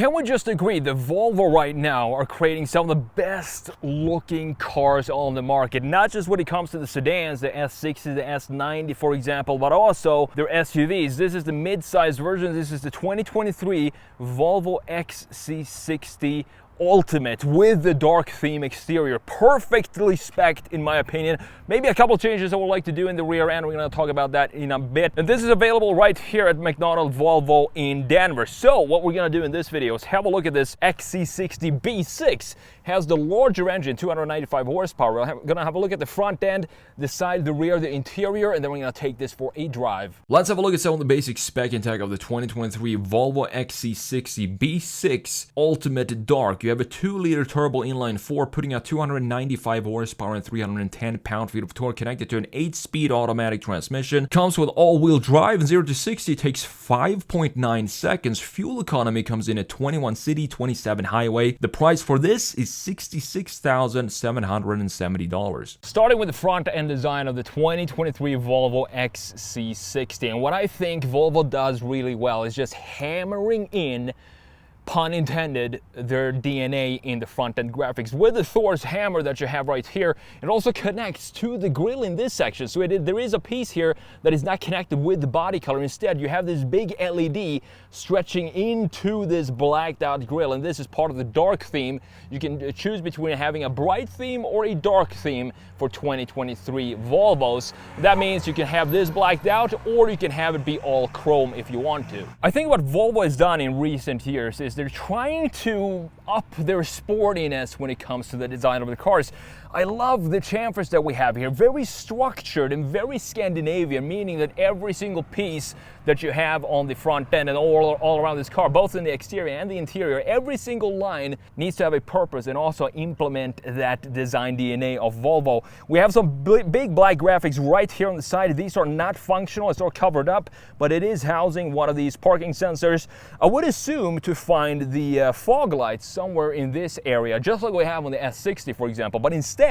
Can we just agree that Volvo right now are creating some of the best looking cars on the market? Not just when it comes to the sedans, the S60, the S90 for example, but also their SUVs. This is the mid-size version. This is the 2023 Volvo XC60 Ultimate with the dark theme exterior. Perfectly spec'd in my opinion. Maybe a couple changes I would like to do in the rear end. We're going to talk about that in a bit. And this is available right here at McDonald Volvo in Denver. So what we're going to do in this video is have a look at this XC60 B6. Has the larger engine, 295 horsepower. We're going to have a look at the front end, the side, the rear, the interior, and then we're going to take this for a drive. Let's have a look at some of the basic spec and tech of the 2023 Volvo XC60 B6 Ultimate Dark. You have a 2-liter turbo inline-4 putting out 295 horsepower and 310 pound-feet of torque, connected to an 8-speed automatic transmission. Comes with all-wheel drive, and 0 to 60 takes 5.9 seconds. Fuel economy comes in at 21 city, 27 highway. The price for this is $66,770. Starting with the front end design of the 2023 Volvo XC60, and what I think Volvo does really well is just hammering in, pun intended, their DNA in the front end graphics. With the Thor's hammer that you have right here, it also connects to the grille in this section. So there is a piece here that is not connected with the body color. Instead, you have this big LED stretching into this blacked out grille, and this is part of the dark theme. You can choose between having a bright theme or a dark theme for 2023 Volvos. That means you can have this blacked out, or you can have it be all chrome if you want to. I think what Volvo has done in recent years is they're trying to up their sportiness when it comes to the design of the cars. I love the chamfers that we have here, very structured and very Scandinavian, meaning that every single piece that you have on the front end and all around this car, both in the exterior and the interior, every single line needs to have a purpose and also implement that design DNA of Volvo. We have some big black graphics right here on the side. These are not functional, it's all covered up, but it is housing one of these parking sensors. I would assume to find the fog lights somewhere in this area, just like we have on the S60 for example, but instead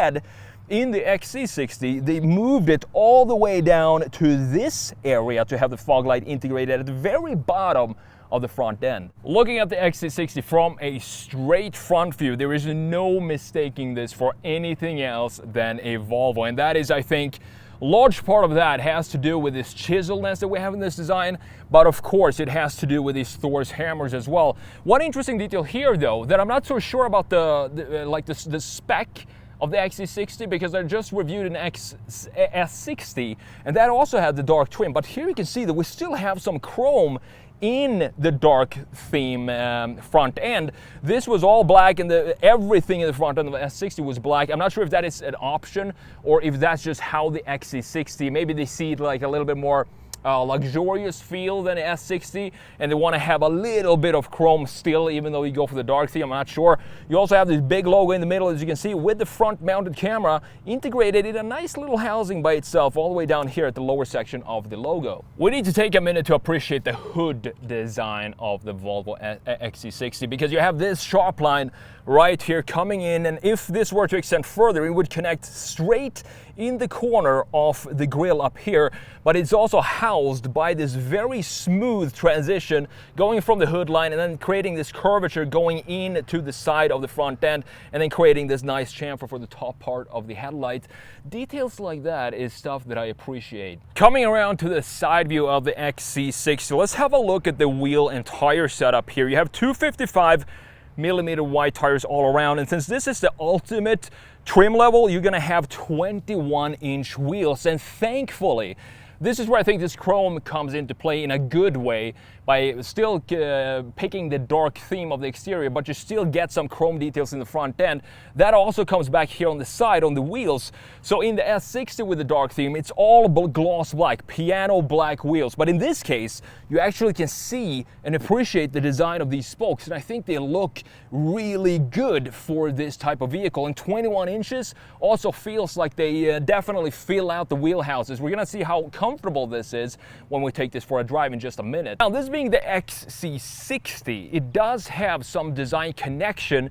in the XC60, they moved it all the way down to this area to have the fog light integrated at the very bottom of the front end. Looking at the XC60 from a straight front view, there is no mistaking this for anything else than a Volvo, and that is, I think, large part of that has to do with this chiselness that we have in this design, but of course it has to do with these Thor's hammers as well. One interesting detail here though, that I'm not so sure about the spec of the XC60, because I just reviewed an S60 and that also had the dark trim, but here you can see that we still have some chrome in the dark theme front end. This was all black, and everything in the front end of the S60 was black. I'm not sure if that is an option or if that's just how the XC60, maybe they see it like a little bit more luxurious feel than the S60, and they want to have a little bit of chrome still, even though you go for the dark theme. I'm not sure. You also have this big logo in the middle, as you can see, with the front mounted camera integrated in a nice little housing by itself all the way down here at the lower section of the logo. We need to take a minute to appreciate the hood design of the Volvo XC60, because you have this sharp line right here coming in, and if this were to extend further, it would connect straight in the corner of the grille up here, but it's also housed by this very smooth transition going from the hood line and then creating this curvature going in to the side of the front end, and then creating this nice chamfer for the top part of the headlight. Details like that is stuff that I appreciate. Coming around to the side view of the XC60, let's have a look at the wheel and tire setup here. You have 255 millimeter wide tires all around, and since this is the ultimate trim level, you're gonna have 21-inch wheels, and thankfully this is where I think this chrome comes into play in a good way, by still picking the dark theme of the exterior, but you still get some chrome details in the front end. That also comes back here on the side on the wheels. So in the S60 with the dark theme, it's all gloss black, piano black wheels. But in this case, you actually can see and appreciate the design of these spokes, and I think they look really good for this type of vehicle. And 21 inches also feels like they definitely fill out the wheelhouses. We're gonna see how comfortable this is when we take this for a drive in just a minute. Now, this being the XC60, it does have some design connection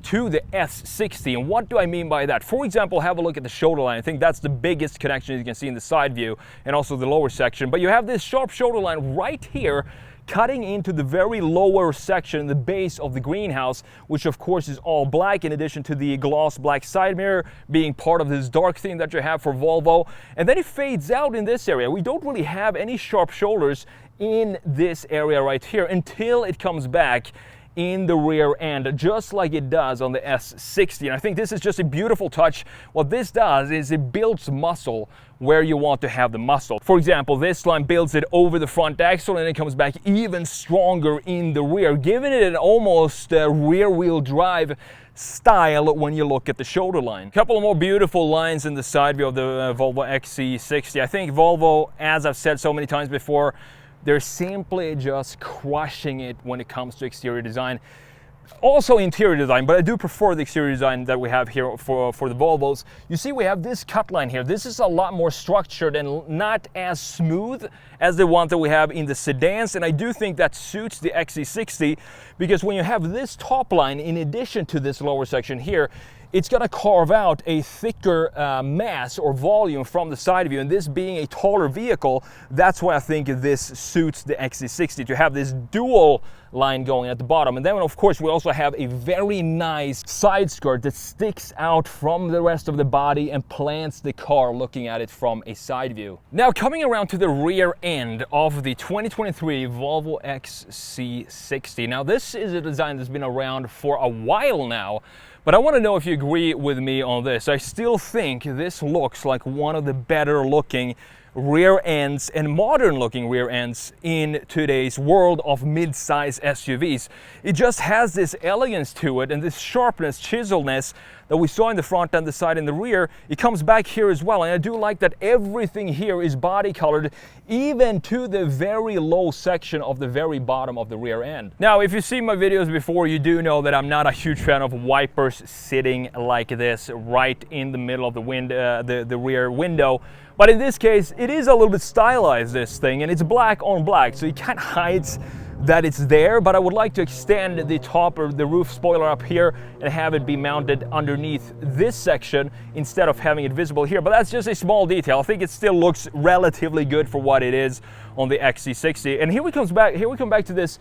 to the S60. And what do I mean by that? For example, have a look at the shoulder line. I think that's the biggest connection you can see in the side view, and also the lower section. But you have this sharp shoulder line right here cutting into the very lower section, the base of the greenhouse, which of course is all black, in addition to the gloss black side mirror being part of this dark theme that you have for Volvo. And then it fades out in this area. We don't really have any sharp shoulders in this area right here until it comes back in the rear end, just like it does on the S60. And I think this is just a beautiful touch. What this does is it builds muscle where you want to have the muscle. For example, this line builds it over the front axle and it comes back even stronger in the rear, giving it an almost rear wheel drive style when you look at the shoulder line. A couple of more beautiful lines in the side view of the Volvo XC60. I think Volvo, as I've said so many times before, they're simply just crushing it when it comes to exterior design. Also interior design, but I do prefer the exterior design that we have here for the Volvos. You see we have this cut line here. This is a lot more structured and not as smooth as the one that we have in the sedans, and I do think that suits the XC60 because when you have this top line in addition to this lower section here, it's going to carve out a thicker mass or volume from the side view, and this being a taller vehicle, that's why I think this suits the XC60 to have this dual line going at the bottom. And then of course we also have a very nice side skirt that sticks out from the rest of the body and plants the car looking at it from a side view. Now coming around to the rear end of the 2023 Volvo XC60. Now this is a design that's been around for a while now, but I want to know if you agree with me on this. I still think this looks like one of the better looking rear ends and modern looking rear ends in today's world of mid-size SUVs. It just has this elegance to it and this sharpness, chiseledness that we saw in the front and the side and the rear. It comes back here as well, and I do like that everything here is body colored, even to the very low section of the very bottom of the rear end. Now if you've seen my videos before, you do know that I'm not a huge fan of wipers sitting like this right in the middle of the rear window. But in this case, it is a little bit stylized, this thing, and it's black on black, so you can't hide that it's there, but I would like to extend the top or the roof spoiler up here and have it be mounted underneath this section instead of having it visible here. But that's just a small detail. I think it still looks relatively good for what it is on the XC60. And here we come back to this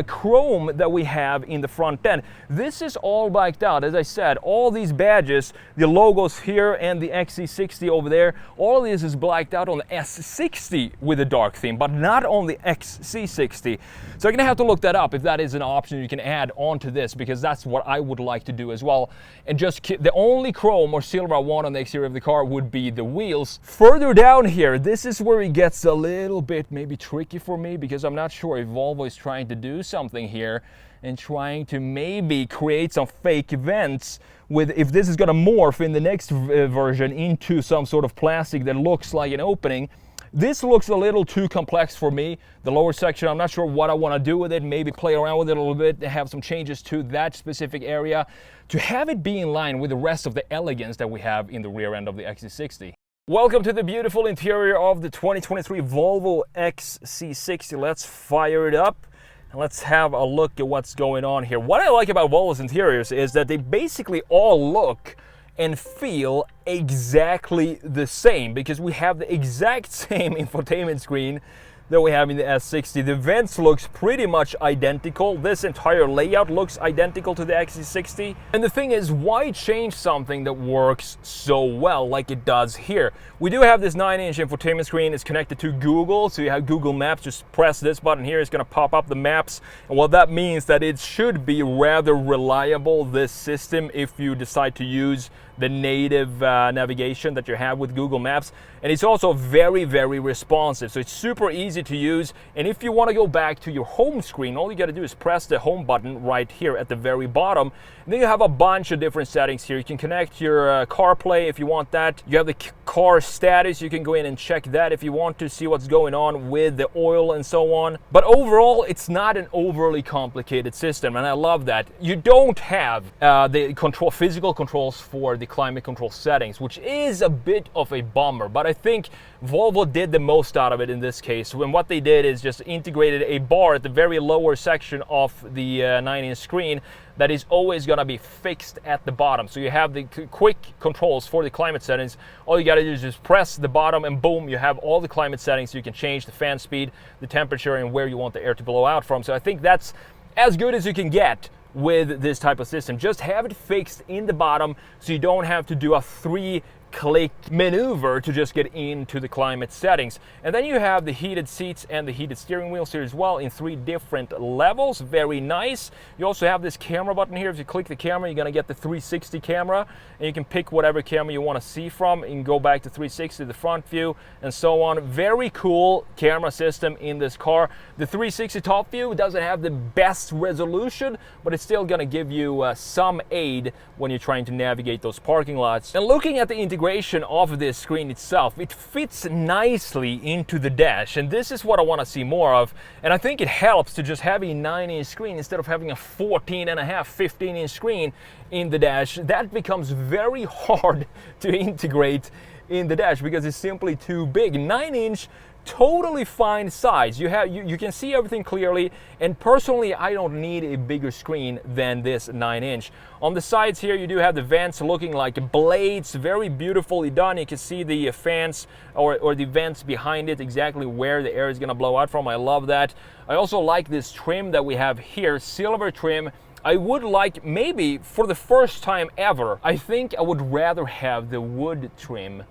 chrome that we have in the front end. This is all blacked out. As I said, all these badges, the logos here and the XC60 over there, all of this is blacked out on the S60 with a dark theme, but not on the XC60. So you're gonna have to look that up if that is an option you can add onto this, because that's what I would like to do as well. And just the only chrome or silver I want on the exterior of the car would be the wheels. Further down here, this is where it gets a little bit maybe tricky for me, because I'm not sure if Volvo is trying to do something here and trying to maybe create some fake vents with, if this is going to morph in the next version into some sort of plastic that looks like an opening. This looks a little too complex for me. The lower section, I'm not sure what I want to do with it. Maybe play around with it a little bit, have some changes to that specific area to have it be in line with the rest of the elegance that we have in the rear end of the XC60. Welcome to the beautiful interior of the 2023 Volvo XC60. Let's fire it up. Let's have a look at what's going on here. What I like about Volvo's interiors is that they basically all look and feel exactly the same, because we have the exact same infotainment screen that we have in the S60. The vents looks pretty much identical. This entire layout looks identical to the XC60. And the thing is, why change something that works so well like it does here? We do have this 9-inch infotainment screen. It's connected to Google, so you have Google Maps. Just press this button here, it's gonna pop up the maps. And what that means that it should be rather reliable, this system, if you decide to use the native navigation that you have with Google Maps. And it's also very, very responsive, so it's super easy to use. And if you want to go back to your home screen, all you got to do is press the home button right here at the very bottom. And then you have a bunch of different settings here. You can connect your CarPlay if you want that. You have the car status. You can go in and check that if you want to see what's going on with the oil and so on. But overall, it's not an overly complicated system, and I love that. You don't have the physical controls for the climate control settings, which is a bit of a bummer, but I think Volvo did the most out of it in this case. And what they did is just integrated a bar at the very lower section of the 9-inch screen that is always going to be fixed at the bottom. So you have the quick controls for the climate settings. All you got to do is just press the bottom and boom, you have all the climate settings. You can change the fan speed, the temperature, and where you want the air to blow out from. So I think that's as good as you can get with this type of system. Just have it fixed in the bottom so you don't have to do a 3-click maneuver to just get into the climate settings. And then you have the heated seats and the heated steering wheels here as well in 3 different levels. Very nice. You also have this camera button here. If you click the camera, you're going to get the 360 camera, and you can pick whatever camera you want to see from. You can go back to 360, the front view, and so on. Very cool camera system in this car. The 360 top view doesn't have the best resolution, but it's still going to give you some aid when you're trying to navigate those parking lots. And looking at the integration of this screen itself, it fits nicely into the dash, and this is what I want to see more of. And I think it helps to just have a 9-inch screen instead of having a 14.5, 15-inch screen in the dash. That becomes very hard to integrate in the dash because it's simply too big. 9-inch, totally fine size. You can see everything clearly, and personally I don't need a bigger screen than this 9-inch. On the sides here you do have the vents looking like blades, very beautifully done. You can see the fans or the vents behind it, exactly where the air is going to blow out from. I love that. I also like this trim that we have here, silver trim. I would like, maybe for the first time ever, I think I would rather have the wood trim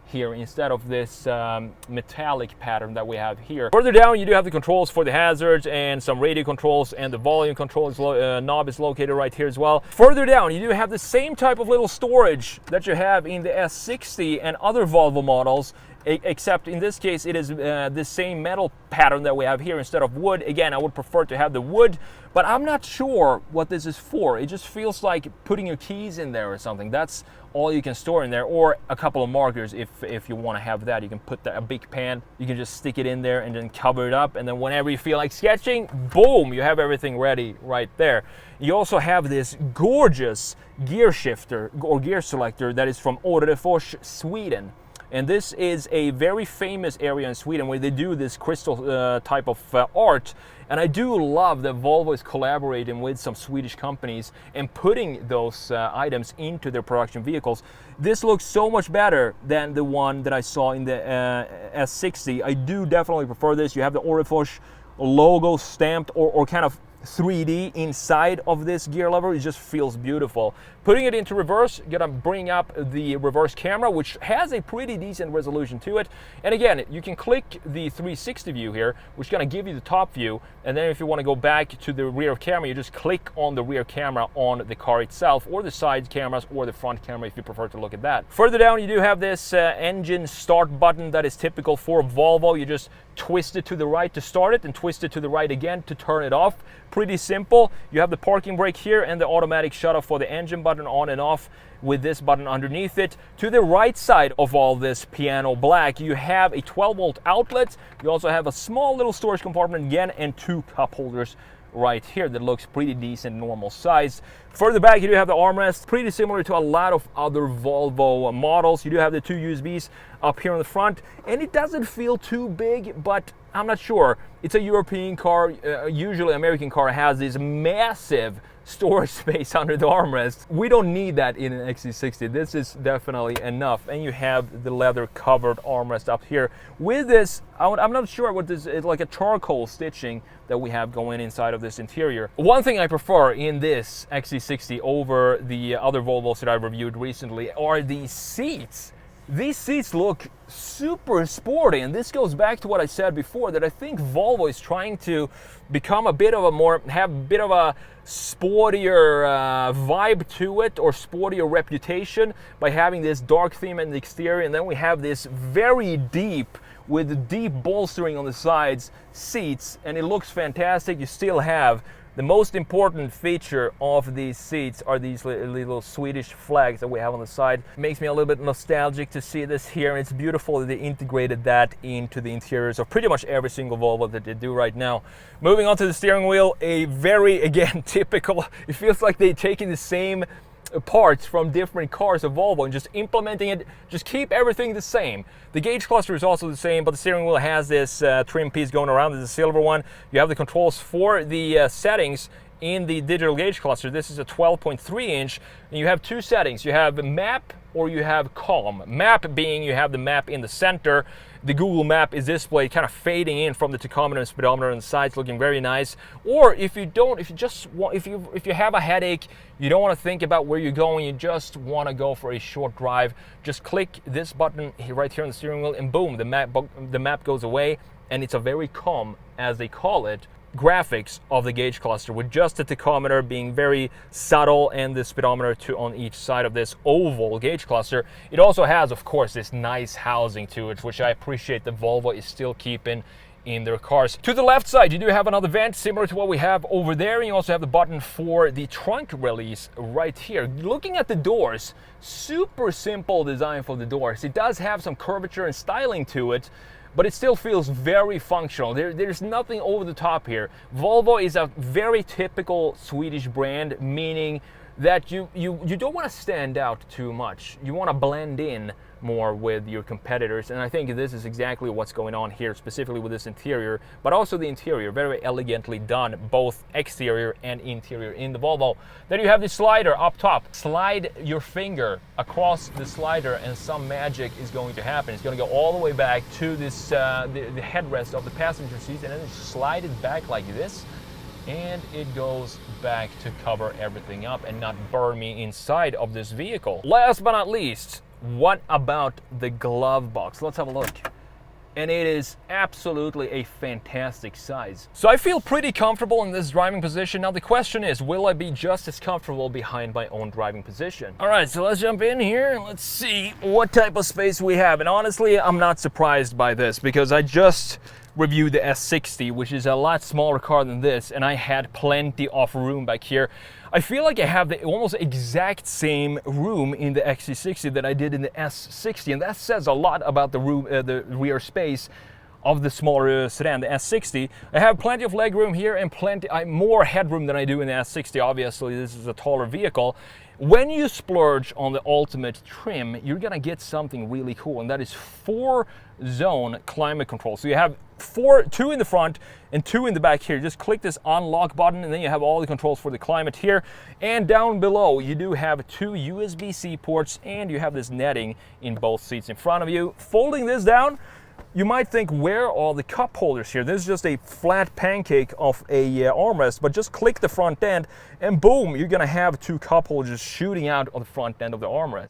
here instead of this metallic pattern that we have here. Further down you do have the controls for the hazards and some radio controls, and the volume control knob is located right here as well. Further down you do have the same type of little storage that you have in the S60 and other Volvo models, except in this case it is the same metal pattern that we have here instead of wood. Again, I would prefer to have the wood, but I'm not sure what this is for. It just feels like putting your keys in there or something. That's all you can store in there, or a couple of markers if you want to have that. You can put a big pan, you can just stick it in there and then cover it up, and then whenever you feel like sketching, boom, you have everything ready right there. You also have this gorgeous gear shifter or gear selector that is from Sweden. And this is a very famous area in Sweden where they do this crystal type of art. And I do love that Volvo is collaborating with some Swedish companies and putting those items into their production vehicles. This looks so much better than the one that I saw in the S60. I do definitely prefer this. You have the Orifors logo stamped or kind of 3D inside of this gear lever. It just feels beautiful. Putting it into reverse, gonna bring up the reverse camera, which has a pretty decent resolution to it. And again, you can click the 360 view here, which is gonna give you the top view. And then if you wanna go back to the rear camera, you just click on the rear camera on the car itself, or the side cameras, or the front camera if you prefer to look at that. Further down, you do have this engine start button that is typical for Volvo. You just twist it to the right to start it and twist it to the right again to turn it off. Pretty simple. You have the parking brake here and the automatic shut off for the engine button on and off with this button underneath it. To the right side of all this piano black, you have a 12-volt outlet. You also have a small little storage compartment again and 2 cup holders right here that looks pretty decent, normal size. Further back, you do have the armrest, pretty similar to a lot of other Volvo models. You do have the 2 USBs up here on the front, and it doesn't feel too big, but I'm not sure. It's a European car. Usually American car has this massive storage space under the armrest. We don't need that in an XC60. This is definitely enough. And you have the leather covered armrest up here. With this, I'm not sure what this is, like a charcoal stitching that we have going inside of this interior. One thing I prefer in this XC60 over the other Volvos that I've reviewed recently are these seats. These seats look super sporty, and this goes back to what I said before, that I think Volvo is trying to become have a bit of a sportier vibe to it, or sportier reputation, by having this dark theme in the exterior, and then we have this very deep, with deep bolstering on the sides, seats, and it looks fantastic. You still have the most important feature of these seats are these little Swedish flags that we have on the side. It makes me a little bit nostalgic to see this here, and it's beautiful that they integrated that into the interiors of pretty much every single Volvo that they do right now. Moving on to the steering wheel, a very, again, typical, it feels like they're taking the same parts from different cars of Volvo and just implementing it, just keep everything the same. The gauge cluster is also the same, but the steering wheel has this trim piece going around. This is a silver one. You have the controls for the settings in the digital gauge cluster. This is a 12.3 inch, and you have two settings. You have map or you have calm. Map being you have the map in the center. The Google map is displayed kind of fading in from the tachometer and speedometer on the sides, looking very nice. Or if you have a headache, you don't want to think about where you're going, you just want to go for a short drive, just click this button right here on the steering wheel and boom, the map goes away, and it's a very calm, as they call it, graphics of the gauge cluster, with just the tachometer being very subtle and the speedometer on each side of this oval gauge cluster. It also has, of course, this nice housing to it, which I appreciate that Volvo is still keeping in their cars. To the left side, you do have another vent similar to what we have over there, and you also have the button for the trunk release right here. Looking at the doors, super simple design for the doors. It does have some curvature and styling to it, but it still feels very functional. There's nothing over the top here. Volvo is a very typical Swedish brand, meaning that you don't want to stand out too much. You want to blend in more with your competitors, and I think this is exactly what's going on here, specifically with this interior, but also the interior, very elegantly done, both exterior and interior in the Volvo. Then you have the slider up top. Slide your finger across the slider and some magic is going to happen. It's going to go all the way back to this the headrest of the passenger seat, and then you slide it back like this, and it goes back to cover everything up and not burn me inside of this vehicle. Last but not least, what about the glove box? Let's have a look. And it is absolutely a fantastic size. So I feel pretty comfortable in this driving position. Now the question is, will I be just as comfortable behind my own driving position? All right, so let's jump in here and let's see what type of space we have. And honestly, I'm not surprised by this because I just reviewed the S60, which is a lot smaller car than this, and I had plenty of room back here. I feel like I have the almost exact same room in the XC60 that I did in the S60, and that says a lot about the room, the rear space of the smaller sedan, the S60. I have plenty of leg room here and more headroom than I do in the S60. Obviously, this is a taller vehicle. When you splurge on the ultimate trim, you're gonna get something really cool, and that is 4-zone climate control. So you have two in the front and 2 in the back here. Just click this unlock button and then you have all the controls for the climate here. And down below you do have 2 USB-C ports, and you have this netting in both seats in front of you. Folding this down, you might think, where are the cup holders here? This is just a flat pancake of a armrest, but just click the front end and boom, you're gonna have 2 cup holders shooting out of the front end of the armrest.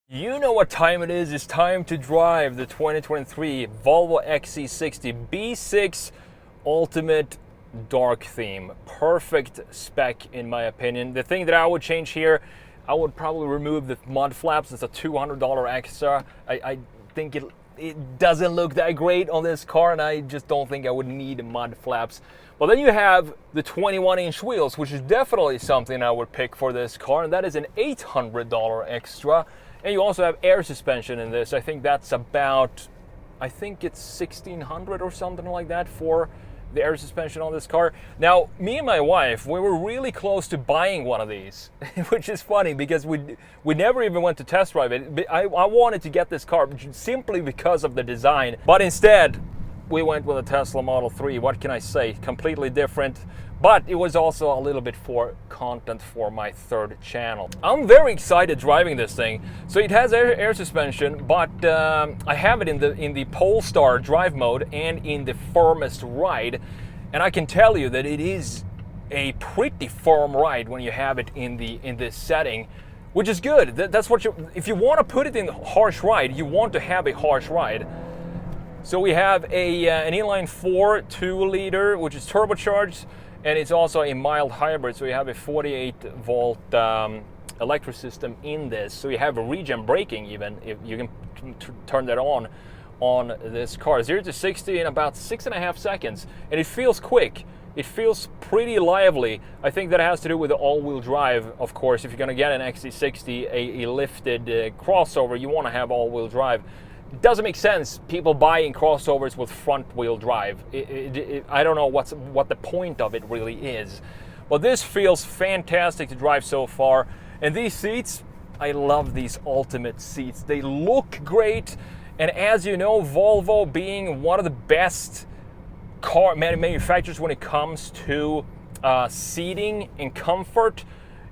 You know what time it is. It's time to drive the 2023 Volvo XC60 B6 Ultimate Dark Theme. Perfect spec in my opinion. The thing that I would change here, I would probably remove the mud flaps. It's a $200 extra. I think it doesn't look that great on this car, and I just don't think I would need mud flaps. Well, then you have the 21-inch wheels, which is definitely something I would pick for this car, and that is an $800 extra. And you also have air suspension in this. I think that's about, I think it's $1,600 or something like that for the air suspension on this car. Now, me and my wife, we were really close to buying one of these, which is funny because we never even went to test drive it. I wanted to get this car simply because of the design, but instead we went with a Tesla Model 3. What can I say? Completely different, but it was also a little bit for content for my third channel. I'm very excited driving this thing. So it has air suspension, but I have it in the Polestar drive mode and in the firmest ride, and I can tell you that it is a pretty firm ride when you have it in this setting, which is good. That's what if you want to put it in harsh ride, you want to have a harsh ride. So we have an inline 4 2-liter, which is turbocharged, and it's also a mild hybrid. So you have a 48-volt electric system in this. So you have a regen braking even, if you can turn that on this car. 0 to 60 in about 6.5 seconds, and it feels quick. It feels pretty lively. I think that has to do with the all-wheel drive, of course. If you're gonna get an XC60, a lifted crossover, you wanna have all-wheel drive it doesn't make sense people buying crossovers with front wheel drive. I don't know what the point of it really is. But this feels fantastic to drive so far. And these seats, I love these Ultimate seats. They look great. And as you know, Volvo being one of the best car manufacturers when it comes to seating and comfort,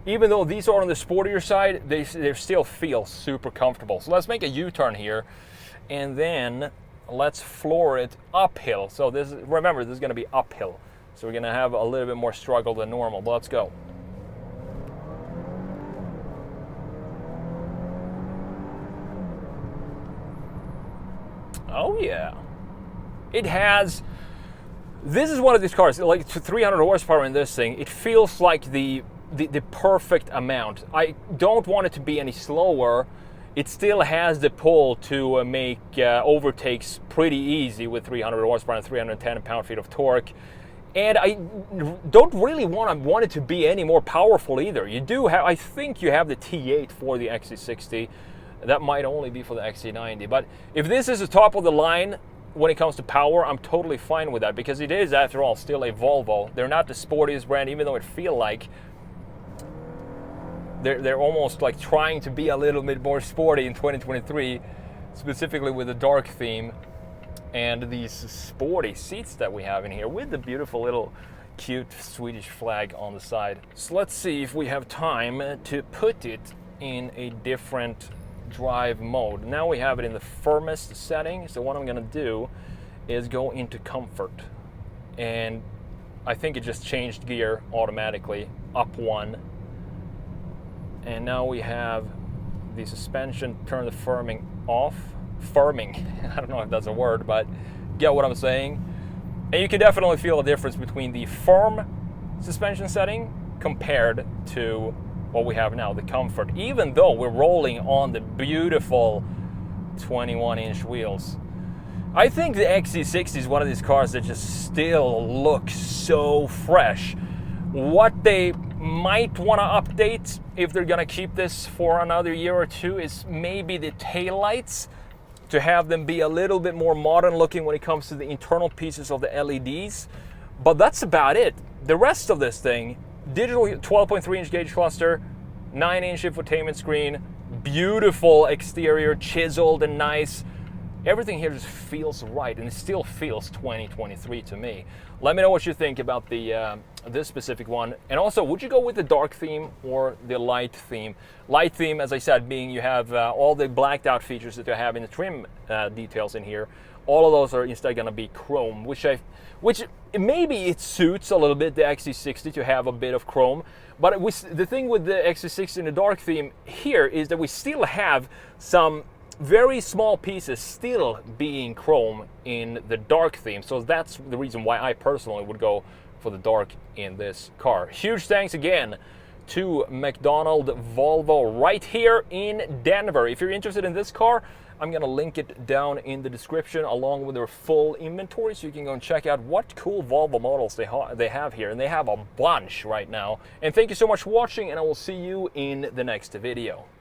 even though these are on the sportier side, they still feel super comfortable. So let's make a U-turn here, and then let's floor it uphill. So remember, this is gonna be uphill. So we're gonna have a little bit more struggle than normal, but let's go. Oh yeah. This is one of these cars, like 300 horsepower in this thing. It feels like the perfect amount. I don't want it to be any slower. It still has the pull to make overtakes pretty easy with 300 horsepower and 310 pound-feet of torque. And I don't really want it to be any more powerful either. I think you have the T8 for the XC60. That might only be for the XC90. But if this is the top of the line when it comes to power, I'm totally fine with that, because it is, after all, still a Volvo. They're not the sportiest brand, even though it feels like they're almost like trying to be a little bit more sporty in 2023, specifically with the dark theme and these sporty seats that we have in here with the beautiful little cute Swedish flag on the side. So let's see if we have time to put it in a different drive mode. Now we have it in the firmest setting, so what I'm gonna do is go into comfort, and I think it just changed gear automatically, up one. And now we have the suspension, turn the firming off. Firming, I don't know if that's a word, but get what I'm saying. And you can definitely feel a difference between the firm suspension setting compared to what we have now, the comfort, even though we're rolling on the beautiful 21-inch wheels. I think the XC60 is one of these cars that just still looks so fresh. What they might want to update, if they're gonna keep this for another year or two, is maybe the taillights, to have them be a little bit more modern looking when it comes to the internal pieces of the LEDs. But that's about it. The rest of this thing, digital 12.3-inch gauge cluster, 9-inch infotainment screen, beautiful exterior, chiseled and nice. Everything here just feels right, and it still feels 2023 to me. Let me know what you think about this specific one. And also, would you go with the dark theme or the light theme? Light theme, as I said, being you have all the blacked out features that you have in the trim details in here. All of those are instead going to be chrome, which maybe it suits a little bit the XC60 to have a bit of chrome. But the thing with the XC60 in the dark theme here is that we still have some very small pieces still being chrome in the dark theme. So that's the reason why I personally would go for the dark in this car. Huge thanks again to McDonald Volvo right here in Denver. If you're interested in this car, I'm gonna link it down in the description along with their full inventory, so you can go and check out what cool Volvo models they have here. And they have a bunch right now. And thank you so much for watching, and I will see you in the next video.